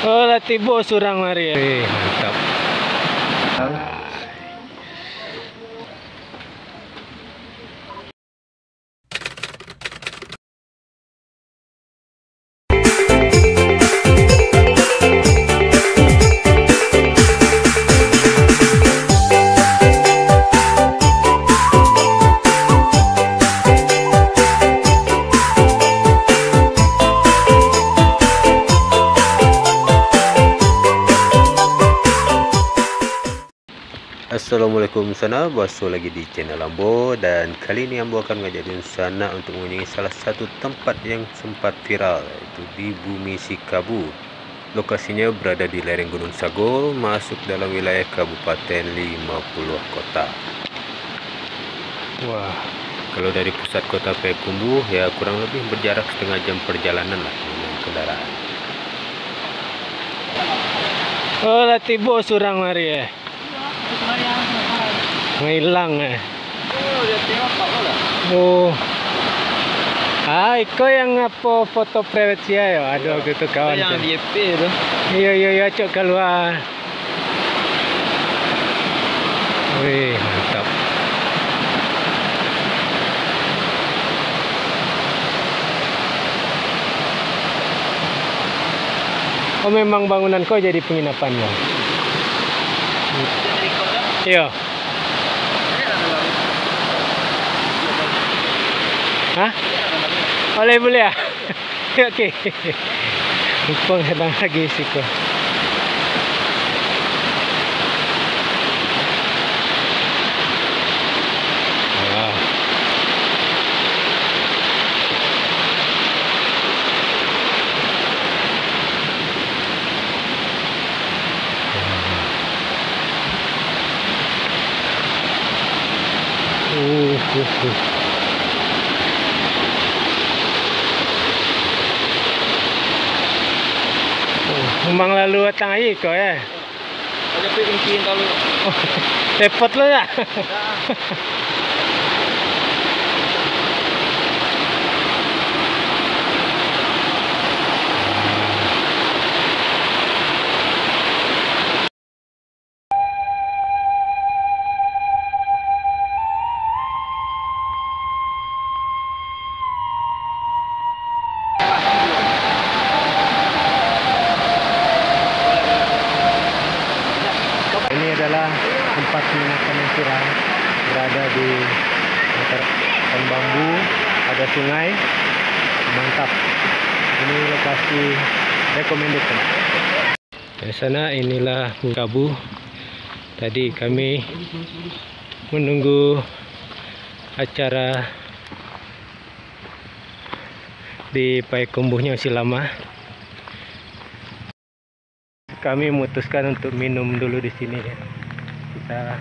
Oh, latibo surang mari. Mantap. Assalamualaikum sana, Baso lagi di channel Ambo, dan kali ini Ambo akan ngajarin sana untuk mengunjungi salah satu tempat yang sempat viral, yaitu di Bumi Sikabu. Lokasinya berada di lereng Gunung Sagol, masuk dalam wilayah Kabupaten 50 Kota. Wah, kalau dari pusat kota Payakumbuh ya kurang lebih berjarak setengah jam perjalanan lah dengan kendaraan. Oh, latibo surang mari. Hilang Oh. Iko yang apa foto private saya ya. Aduh gitu kawan. Yang di EP itu. Iya cok keluar. Wih, mantap. Oh, memang bangunan kau jadi penginapannya. Iya. Hah? Boleh ya? Oke. Mumpung sedang lagi sih kok. Memang lalu datang aja kok ya. Ada piring kalau. Repot lo ya. Ini adalah tempat penginapan yang viral, berada di hutan bambu, ada sungai, mantap. Ini lokasi recommended. Di sana inilah Kabu. Tadi kami menunggu acara di Payakumbuhnya masih lama. Kami memutuskan untuk minum dulu di sini ya. Kita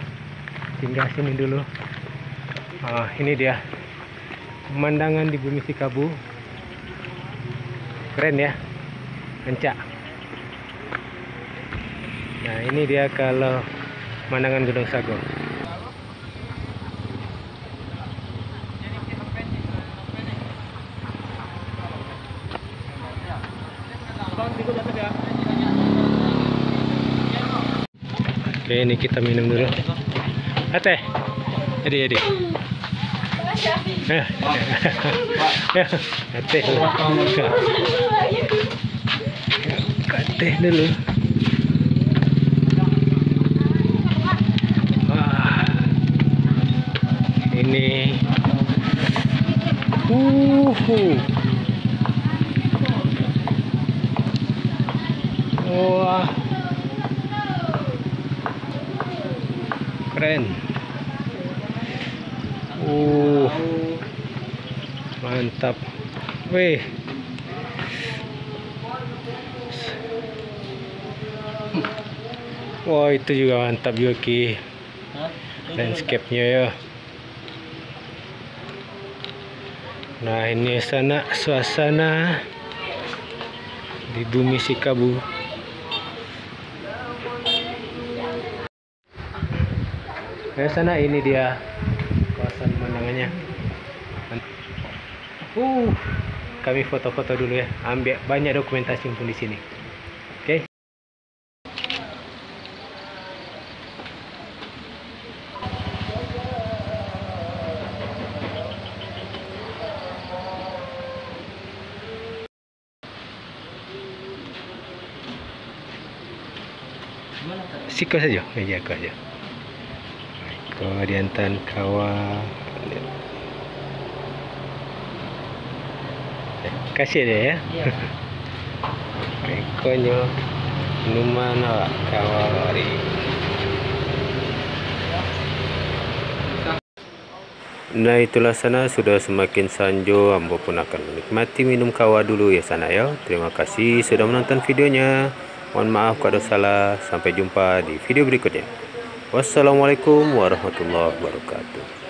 singgah sini dulu. Ini dia pemandangan di Bumi Sikabu. Keren ya, Ancak. Nah, ini dia kalau pemandangan Gunung Sagol. Oke, ini kita minum dulu. Teh. Jadi. Teh. Teh dulu. Wah. Ini. Wah. Keren. Mantap. Wih. Wah, itu juga mantap juga Ki. Landscape-nya ya. Nah, ini sana suasana di Bumi Sikabu. Dari sana ini dia kawasan pemandangannya. Kami foto-foto dulu ya. Ambil banyak dokumentasi pun di sini. Oke. Siko saja, meja kau saja. Kau diantan kawan. Kasih dia ya. Ikonnya minuman awak kawari. Nah, itulah sana sudah semakin sanjo, ambo pun akan menikmati minum kawa dulu ya sana ya. Terima kasih sudah menonton videonya. Mohon maaf kalau ada salah. Sampai jumpa di video berikutnya. Wassalamualaikum warahmatullahi wabarakatuh.